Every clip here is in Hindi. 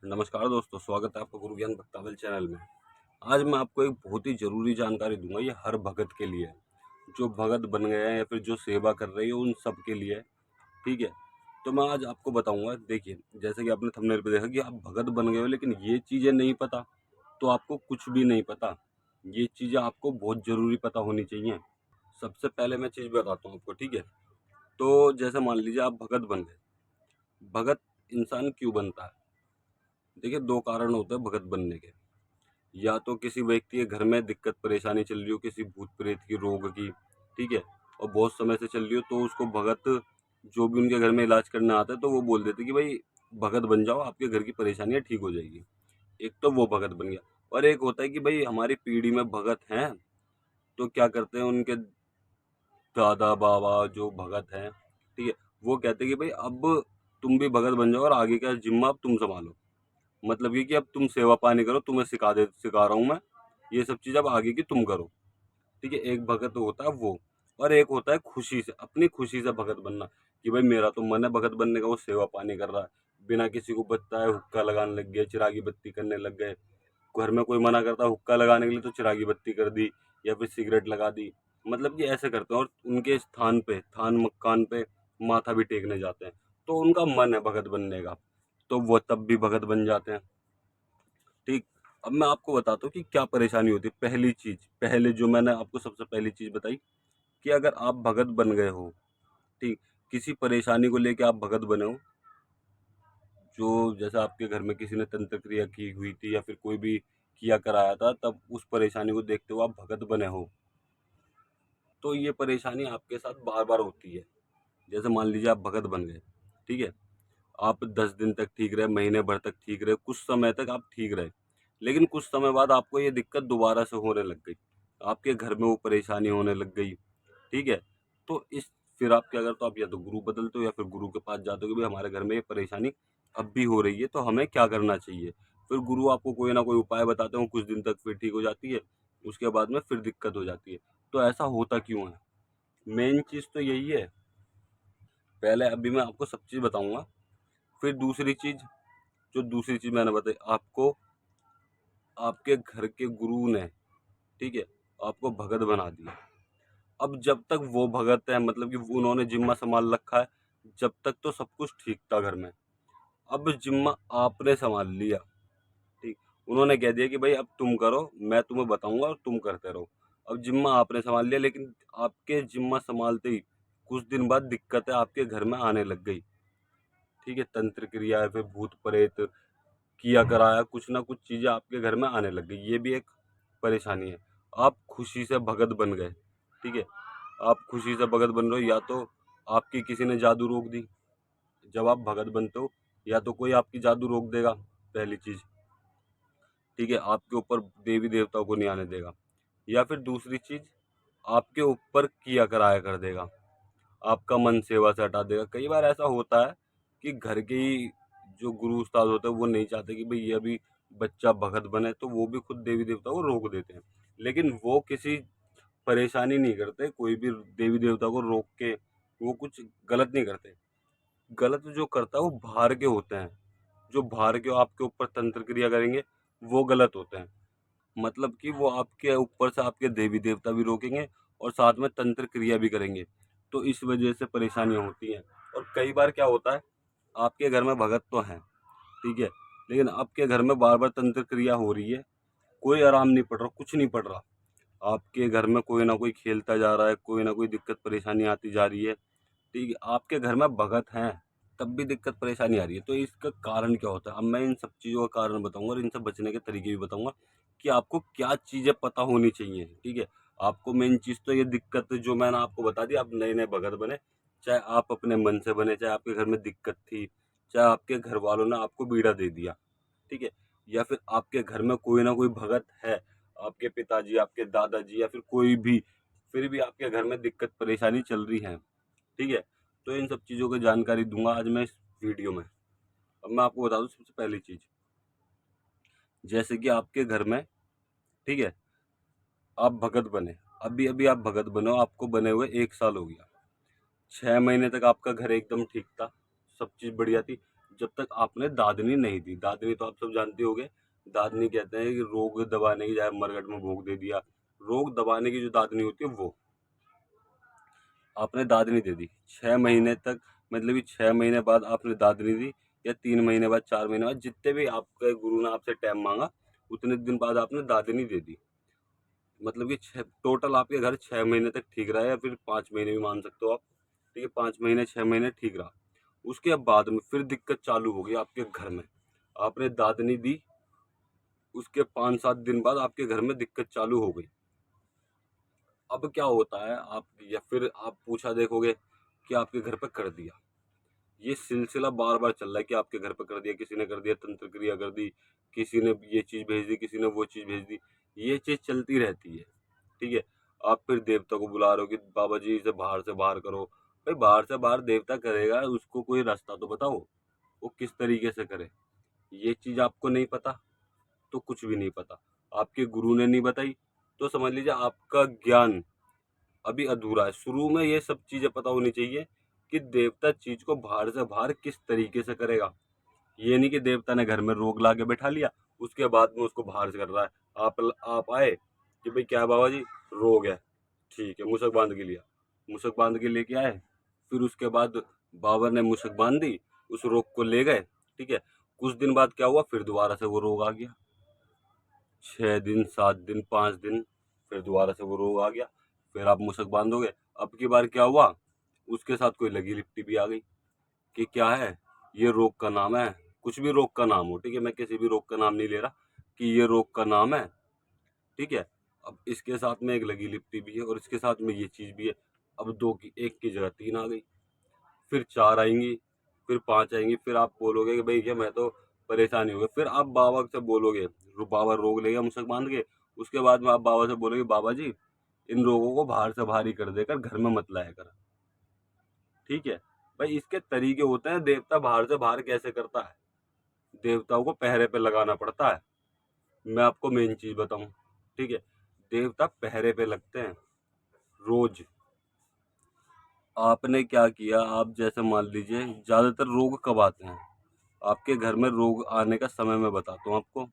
नमस्कार दोस्तों, स्वागत है आपका गुरु ज्ञान भक्तावल चैनल में। आज मैं आपको एक बहुत ही ज़रूरी जानकारी दूंगा। ये हर भगत के लिए है, जो भगत बन गए हैं या फिर जो सेवा कर रही है उन सब के लिए है। ठीक है, तो मैं आज आपको बताऊंगा। देखिए, जैसे कि आपने थंबनेल पे देखा कि आप भगत बन गए हो, लेकिन ये चीज़ें नहीं पता तो आपको कुछ भी नहीं पता। ये चीज़ें आपको बहुत ज़रूरी पता होनी चाहिए। सबसे पहले मैं चीज़ बताता हूँ आपको, ठीक है। तो जैसे मान लीजिए आप भगत बन गए। भगत इंसान क्यों बनता है? देखिए, दो कारण होते हैं भगत बनने के। या तो किसी व्यक्ति के घर में दिक्कत परेशानी चल रही हो, किसी भूत प्रेत की, रोग की, ठीक है, और बहुत समय से चल रही हो, तो उसको भगत जो भी उनके घर में इलाज करने आता है तो वो बोल देते कि भाई भगत बन जाओ, आपके घर की परेशानियां ठीक हो जाएगी। एक तो वो भगत बन गया। और एक होता है कि भाई हमारी पीढ़ी में भगत हैं, तो क्या करते हैं उनके दादा बाबा जो भगत हैं, ठीक है, वो कहते हैं कि भाई अब तुम भी भगत बन जाओ और आगे का जिम्मा अब तुम संभालो। मतलब ये कि अब तुम सेवा पानी करो, तुम्हें सिखा रहा हूँ मैं, ये सब चीज़ अब आगे की तुम करो। ठीक है, एक भगत होता है वो। और एक होता है खुशी से, अपनी खुशी से भगत बनना, कि भाई मेरा तो मन है भगत बनने का। वो सेवा पानी कर रहा है, बिना किसी को बताए हुक्का लगाने लग गए, चिरागी बत्ती करने लग गए। घर में कोई मना करता हुक्का लगाने के लिए तो चिरागी बत्ती कर दी या फिर सिगरेट लगा दी। मतलब कि ऐसे करते हैं और उनके स्थान पे, थान मकान पे माथा भी टेकने जाते हैं। तो उनका मन है भगत बनने का, तो वो तब भी भगत बन जाते हैं। ठीक। अब मैं आपको बताता हूँ कि क्या परेशानी होती है। पहली चीज, पहले जो मैंने आपको सबसे पहली चीज बताई कि अगर आप भगत बन गए हो, ठीक, किसी परेशानी को लेके आप भगत बने हो, जो जैसे आपके घर में किसी ने तंत्र क्रिया की हुई थी या फिर कोई भी किया कराया था, तब उस परेशानी को देखते हुए आप भगत बने हो, तो ये परेशानी आपके साथ बार बार होती है। जैसे मान लीजिए आप भगत बन गए, ठीक है, आप 10 दिन तक ठीक रहे, महीने भर तक ठीक रहे, कुछ समय तक आप ठीक रहे, लेकिन कुछ समय बाद आपको ये दिक्कत दोबारा से होने लग गई, आपके घर में वो परेशानी होने लग गई। ठीक है, तो इस फिर आप क्या करते हो? आप या तो गुरु बदलते हो या फिर गुरु के पास जाते हो कि भाई हमारे घर में ये परेशानी अब भी हो रही है, तो हमें क्या करना चाहिए। फिर गुरु आपको कोई ना कोई उपाय बताते हो, कुछ दिन तक फिर ठीक हो जाती है, उसके बाद में फिर दिक्कत हो जाती है। तो ऐसा होता क्यों है? मेन चीज़ तो यही है। पहले अभी मैं आपको सब चीज़ बताऊंगा। फिर दूसरी चीज़, जो दूसरी चीज़ मैंने बताई आपको, आपके घर के गुरु ने, ठीक है, आपको भगत बना दिया। अब जब तक वो भगत है, मतलब कि उन्होंने जिम्मा संभाल रखा है, जब तक तो सब कुछ ठीक था घर में। अब जिम्मा आपने संभाल लिया, ठीक, उन्होंने कह दिया कि भाई अब तुम करो, मैं तुम्हें बताऊंगा और तुम करते रहो। अब जिम्मा आपने संभाल लिया, लेकिन आपके जिम्मा संभालते ही कुछ दिन बाद दिक्कतें आपके घर में आने लग गई। ठीक है, तंत्र क्रिया या फिर भूत प्रेत किया कराया, कुछ ना कुछ चीज़ें आपके घर में आने लग गई, ये भी एक परेशानी है। आप खुशी से भगत बन गए, ठीक है, आप खुशी से भगत बन रहे हो, या तो आपकी किसी ने जादू रोक दी। जब आप भगत बनते हो, या तो कोई आपकी जादू रोक देगा, पहली चीज़, ठीक है, आपके ऊपर देवी देवताओं को नहीं आने देगा। या फिर दूसरी चीज़, आपके ऊपर किया कराया कर देगा, आपका मन सेवा से हटा देगा। कई बार ऐसा होता है कि घर के ही जो गुरु उस्ताद होते हैं वो नहीं चाहते कि भाई ये अभी बच्चा भगत बने, तो वो भी खुद देवी देवता को रोक देते हैं। लेकिन वो किसी परेशानी नहीं करते, कोई भी देवी देवता को रोक के वो कुछ गलत नहीं करते। गलत जो करता है वो बाहर के होते हैं, जो बाहर के आपके ऊपर तंत्र क्रिया करेंगे, वो गलत होते हैं। मतलब कि वो आपके ऊपर से आपके देवी देवता भी रोकेंगे और साथ में तंत्र क्रिया भी करेंगे, तो इस वजह से परेशानियां होती हैं। और कई बार क्या होता है, आपके घर में भगत तो हैं, ठीक है, लेकिन आपके घर में बार बार तंत्र क्रिया हो रही है, कोई आराम नहीं पड़ रहा, कुछ नहीं पड़ रहा। आपके घर में कोई ना कोई खेलता जा रहा है, कोई ना कोई दिक्कत परेशानी आती जा रही है, ठीक है, आपके घर में भगत हैं, तब भी दिक्कत परेशानी आ रही है। तो इसका कारण क्या होता है? अब मैं इन सब चीज़ों का कारण बताऊंगा और इनसे बचने के तरीके भी बताऊंगा कि आपको क्या चीज़ें पता होनी चाहिए। ठीक है, आपको मेन चीज़ तो ये दिक्कत जो मैंने आपको बता दी, आप नए नए भगत बने, चाहे आप अपने मन से बने, चाहे आपके घर में दिक्कत थी, चाहे आपके घर वालों ने आपको बीड़ा दे दिया, ठीक है, या फिर आपके घर में कोई ना कोई भगत है, आपके पिताजी, आपके दादाजी या फिर कोई भी, फिर भी आपके घर में दिक्कत परेशानी चल रही है, ठीक है, तो इन सब चीज़ों की जानकारी दूंगा आज मैं इस वीडियो में। अब मैं आपको बता दूं सबसे पहली चीज़, जैसे कि आपके घर में, ठीक है, आप भगत बने, अभी अभी आप भगत बने हो, आपको बने हुए 1 साल हो गया, 6 महीने तक आपका घर एकदम ठीक था, सब चीज़ बढ़िया थी। जब तक आपने दादनी नहीं दी। दादनी तो आप सब जानते होंगे, दादनी कहते हैं कि रोग दबाने की, चाहे मरगट में भोग दे दिया, रोग दबाने की जो दादनी होती है वो आपने दादनी दे दी। 6 महीने तक, मतलब कि 6 महीने बाद आपने दादनी दी, या 3 महीने बाद, 4 महीने बाद, जितने भी आपके गुरु ने आपसे टाइम मांगा उतने दिन बाद आपने दादनी दे दी। मतलब कि टोटल आपके घर 6 महीने तक ठीक रहा, या फिर 5 महीने भी मान सकते हो आप। ठीक है, 5 महीने 6 महीने ठीक रहा। उसके बाद में फिर दिक्कत चालू हो गई आपके घर में। आपने दादनी दी, उसके 5-7 दिन बाद आपके घर में दिक्कत चालू हो गई। अब क्या होता है, आप या फिर आप पूछा देखोगे कि आपके घर पे कर दिया। ये सिलसिला बार बार चल रहा है कि आपके घर पे कर दिया, किसी ने कर दिया, तंत्र क्रिया कर दी, किसी ने ये चीज भेज दी, किसी ने वो चीज भेज दी। ये चीज चलती रहती है। ठीक है, आप फिर देवता को बुला रहे हो कि बाबा जी इसे बाहर से बाहर करो। भाई बाहर से बाहर देवता करेगा, उसको कोई रास्ता तो बताओ, वो किस तरीके से करे। ये चीज आपको नहीं पता तो कुछ भी नहीं पता। आपके गुरु ने नहीं बताई तो समझ लीजिए आपका ज्ञान अभी अधूरा है। शुरू में ये सब चीजें पता होनी चाहिए कि देवता चीज को बाहर से बाहर किस तरीके से करेगा। ये नहीं कि देवता ने घर में रोग ला के बैठा लिया, उसके बाद में उसको बाहर से कर रहा है। आप आए कि भाई क्या बाबा जी रोग है, ठीक है, मूसक बांध के लिया, मूसक बांध के लेके आए, फिर उसके बाद बाबा ने मूसक बांध दी, उस रोग को ले गए। ठीक है, कुछ दिन बाद क्या हुआ, फिर दोबारा से वो रोग आ गया। 6 दिन, 7 दिन, 5 दिन, फिर दोबारा से वो रोग आ गया। फिर आप मूसक बांधोगे। अब की बार क्या हुआ, उसके साथ कोई लगी लिपटी भी आ गई कि क्या है, ये रोग का नाम है, कुछ भी रोग का नाम हो। ठीक है, मैं किसी भी रोग का नाम नहीं ले रहा, कि ये रोग का नाम है। ठीक है, अब इसके साथ में एक लगी लिपटी भी है और इसके साथ में ये चीज भी है। अब दो की एक की जगह 3 आ गई, फिर 4 आएंगी, फिर 5 आएंगी। फिर आप बोलोगे कि भाई क्या मैं तो परेशानी हो गई। फिर आप बाबा से बोलोगे, बाबा रोग लेगा मुझसे बांध के। उसके बाद में आप बाबा से बोलोगे बाबा जी इन रोगों को बाहर से बाहर ही कर देकर घर में मत लाया कर। ठीक है भाई, इसके तरीके होते हैं। देवता बाहर से बाहर कैसे करता है, देवताओं को पहरे पे लगाना पड़ता है। मैं आपको मेन चीज बताऊं, ठीक है, देवता पहरे पे लगते हैं रोज। आपने क्या किया, आप जैसे मान लीजिए ज्यादातर रोग कब आते हैं आपके घर में, रोग आने का समय मैं बताता हूँ आपको।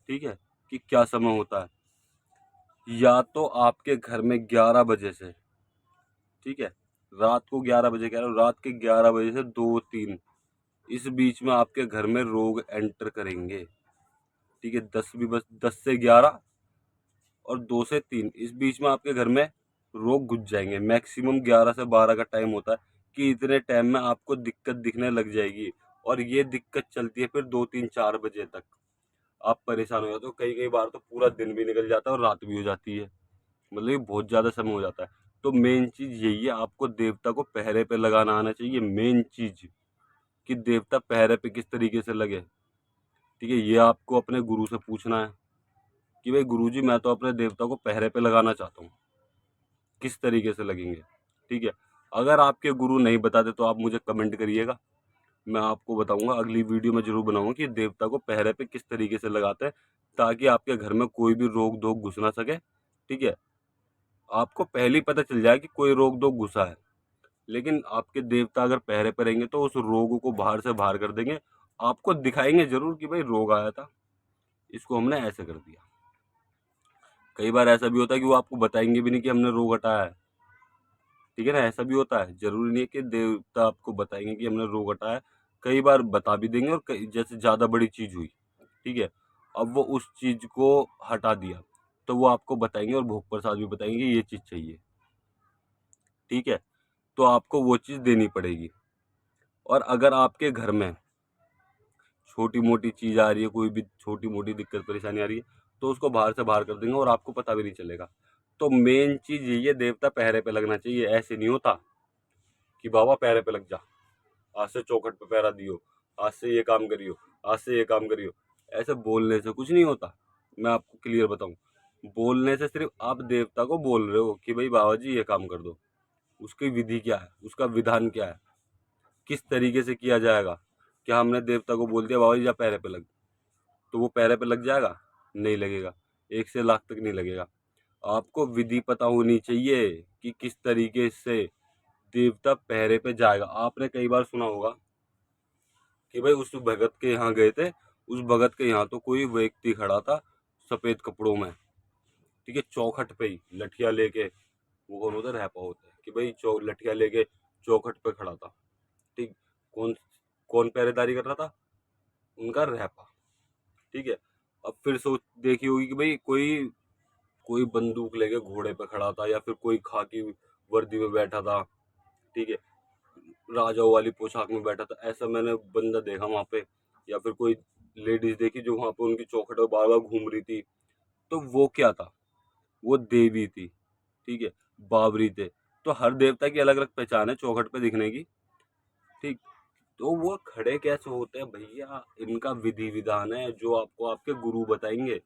ठीक है, कि क्या समय होता है। या तो आपके घर में 11 बजे से, ठीक है, रात को 11 बजे, कह रहा हूँ रात के 11 बजे से 2-3 इस बीच में आपके घर में रोग एंटर करेंगे। ठीक है, 10 से 11 और 2 से 3 इस बीच में आपके घर में रोग घुस जाएंगे। मैक्सिमम 11 से 12 का टाइम होता है कि इतने टाइम में आपको दिक्कत दिखने लग जाएगी। और ये दिक्कत चलती है फिर 2-3-4 बजे तक। आप परेशान हो जाते हो, कई कई बार तो पूरा दिन भी निकल जाता है और रात भी हो जाती है। मतलब ये बहुत ज्यादा समय हो जाता है। तो मेन चीज यही है, आपको देवता को पहरे पे लगाना आना चाहिए। मेन चीज कि देवता पहरे पे किस तरीके से लगे। ठीक है, ये आपको अपने गुरु से पूछना है कि भाई गुरुजी मैं तो अपने देवता को पहरे पे लगाना चाहता हूँ, किस तरीके से लगेंगे। ठीक है, अगर आपके गुरु नहीं बताते तो आप मुझे कमेंट करिएगा, मैं आपको बताऊंगा। अगली वीडियो में जरूर बनाऊंगा कि देवता को पहरे पे किस तरीके से लगाते हैं, ताकि आपके घर में कोई भी रोग धोग घुस ना सके। ठीक है, आपको पहले ही पता चल जाए कि कोई रोग धोग घुसा है। लेकिन आपके देवता अगर पहरे पे रहेंगे तो उस रोग को बाहर से बाहर कर देंगे। आपको दिखाएंगे जरूर कि भाई रोग आया था, इसको हमने ऐसे कर दिया। कई बार ऐसा भी होता है कि वो आपको बताएंगे भी नहीं कि हमने रोग हटाया है। ठीक है ना, ऐसा भी होता है। जरूरी नहीं है कि देवता आपको बताएंगे कि हमने रोग हटाया है। कई बार बता भी देंगे, और जैसे ज्यादा बड़ी चीज हुई, ठीक है, अब वो उस चीज को हटा दिया तो वो आपको बताएंगे, और भोग प्रसाद भी बताएंगे कि ये चीज चाहिए। ठीक है, तो आपको वो चीज देनी पड़ेगी। और अगर आपके घर में छोटी मोटी चीज आ रही है, कोई भी छोटी मोटी दिक्कत परेशानी आ रही है, तो उसको बाहर से बाहर कर देंगे और आपको पता भी नहीं चलेगा। तो मेन चीज यही है, देवता पहरे पे लगना चाहिए। ऐसे नहीं होता कि बाबा पहरे पे लग जा, आज से चौखट पे पहरा दियो, आज से ये काम करियो, आज से ये काम करियो। ऐसे बोलने से कुछ नहीं होता। मैं आपको क्लियर बताऊं, बोलने से सिर्फ आप देवता को बोल रहे हो कि भाई बाबा जी ये काम कर दो। उसकी विधि क्या है, उसका विधान क्या है, किस तरीके से किया जाएगा। क्या हमने देवता को बोल दिया बाबा जी जा पैरे पे लग, तो वो पैरे पे लग जाएगा? नहीं लगेगा, 1 से लाख तक नहीं लगेगा। आपको विधि पता होनी चाहिए कि किस तरीके से देवता पहरे पे जाएगा। आपने कई बार सुना होगा कि भाई उस भगत के यहाँ गए थे, उस भगत के यहाँ तो कोई व्यक्ति खड़ा था सफेद कपड़ों में, ठीक है, चौखट पे ही लठिया लेके, वो कौन होता है, रहपा होता है, कि भाई लठिया लेके चौखट पे खड़ा था, ठीक। कौन कौन पहरेदारी कर रहा था, उनका रहपा, ठीक है। अब फिर सोच देखी होगी कि भाई कोई कोई बंदूक लेके घोड़े पे खड़ा था, या फिर कोई खाकी वर्दी में बैठा था, ठीक है, राजाओं वाली पोशाक में बैठा था, ऐसा मैंने बंदा देखा वहां पे। या फिर कोई लेडीज देखी जो वहां पे उनकी चौखट पर बार बार घूम रही थी, तो वो क्या था, वो देवी थी, ठीक है, बावरी थे। तो हर देवता की अलग अलग पहचान है चौखट पे दिखने की, ठीक। तो वो खड़े कैसे होते हैं भैया, इनका विधि विधान है जो आपको आपके गुरु बताएंगे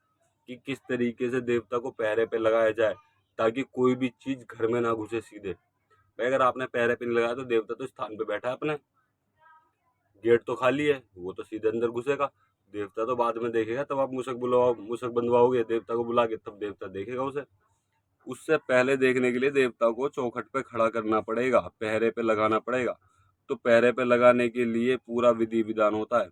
कि किस तरीके से देवता को पहरे पे लगाया जाए, ताकि कोई भी चीज घर में ना घुसे सीधे। भाई अगर आपने पहरे पे नहीं लगाया तो देवता तो स्थान पे बैठा है अपने, गेट तो खाली है, वो तो सीधे अंदर घुसेगा। देवता तो बाद में देखेगा, तब आप मूषक बुलाओ, मूषक बंधवाओगे देवता को बुला के, तब देवता देखेगा उसे। उससे पहले देखने के लिए देवता को चौखट पे खड़ा करना पड़ेगा, पहरे पे लगाना पड़ेगा। तो पहरे पे लगाने के लिए पूरा विधि विधान होता है,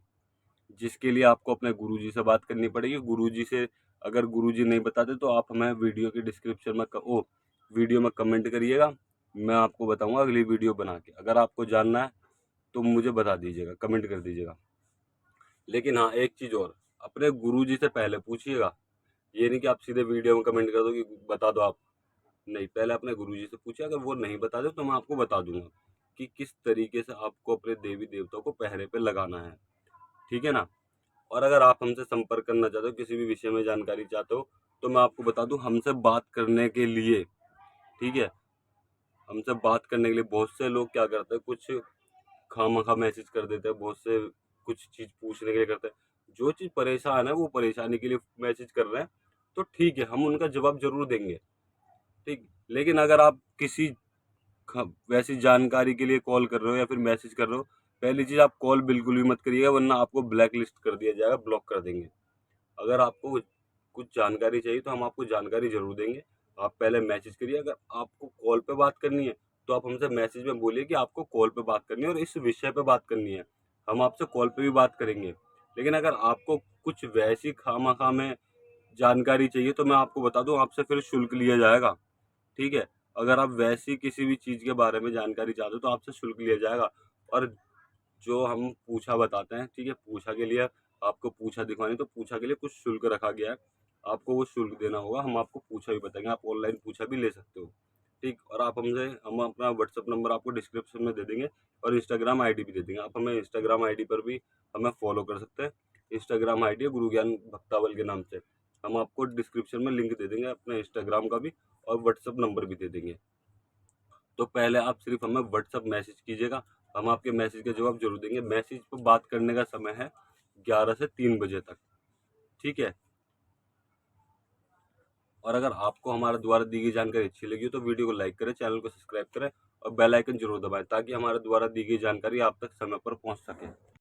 जिसके लिए आपको अपने गुरुजी से बात करनी पड़ेगी। गुरुजी से अगर गुरुजी नहीं बताते तो आप हमें वीडियो की डिस्क्रिप्शन में वीडियो में कमेंट करिएगा, मैं आपको बताऊंगा अगली वीडियो बना के। अगर आपको जानना है तो मुझे बता दीजिएगा, कमेंट कर दीजिएगा। लेकिन हाँ, एक चीज़ और, अपने गुरुजी से पहले पूछिएगा। ये नहीं कि आप सीधे वीडियो में कमेंट कर दो कि बता दो आप, नहीं, पहले अपने गुरुजी से पूछिए। अगर वो नहीं बता दे तो मैं आपको बता दूंगा कि किस तरीके से आपको अपने देवी देवताओं को पहरे पे लगाना है, ठीक है ना। और अगर आप हमसे संपर्क करना चाहते हो, किसी भी विषय में जानकारी चाहते हो, तो मैं आपको बता दूं, हमसे बात करने के लिए, ठीक है, हमसे बात करने के लिए बहुत से लोग क्या करते हैं, कुछ खामखा मैसेज कर देते हैं, बहुत से कुछ चीज़ पूछने के लिए करते हैं। जो चीज़ परेशान है वो परेशानी के लिए मैसेज कर रहे हैं, तो ठीक है, हम उनका जवाब जरूर देंगे, ठीक। लेकिन अगर आप किसी वैसी जानकारी के लिए कॉल कर रहे हो या फिर मैसेज कर रहे हो, पहली चीज़, आप कॉल बिल्कुल भी मत करिएगा, वरना आपको ब्लैक लिस्ट कर दिया जाएगा, ब्लॉक कर देंगे। अगर आपको कुछ जानकारी चाहिए तो हम आपको जानकारी जरूर देंगे, आप पहले मैसेज करिए। अगर आपको कॉल पे बात करनी है तो आप हमसे मैसेज में बोलिए कि आपको कॉल पे बात करनी है और इस विषय पे बात करनी है, हम आपसे कॉल पे भी बात करेंगे। लेकिन अगर आपको कुछ वैसी खामखा में जानकारी चाहिए तो मैं आपको बता दूं, आपसे फिर शुल्क लिया जाएगा, ठीक है। अगर आप वैसी किसी भी चीज़ के बारे में जानकारी चाहते हो तो आपसे शुल्क लिया जाएगा। और जो हम पूछा बताते हैं, ठीक है, पूछा के लिए आपको पूछा दिखवानी, तो पूछा के लिए कुछ शुल्क रखा गया है, आपको वो शुल्क देना होगा। हम आपको पूछा भी बताएंगे, आप ऑनलाइन पूछा भी ले सकते हो, ठीक। और हम अपना व्हाट्सअप नंबर आपको डिस्क्रिप्शन में दे देंगे, और इंस्टाग्राम आईडी भी दे देंगे। आप हमें इंस्टाग्राम आईडी पर भी हमें फॉलो कर सकते हैं। इंस्टाग्राम आईडी है गुरु ज्ञान भक्तावल के नाम से। हम आपको डिस्क्रिप्शन में लिंक दे देंगे अपने इंस्टाग्राम का भी, और व्हाट्सअप नंबर भी दे देंगे। तो पहले आप सिर्फ हमें व्हाट्सअप मैसेज कीजिएगा, हम आपके मैसेज का जवाब जरूर देंगे। मैसेज पर बात करने का समय है 11 से 3 बजे तक, ठीक है। और अगर आपको हमारे द्वारा दी गई जानकारी अच्छी लगी हो तो वीडियो को लाइक करें, चैनल को सब्सक्राइब करें और बेल आइकन जरूर दबाएं, ताकि हमारे द्वारा दी गई जानकारी आप तक समय पर पहुंच सके।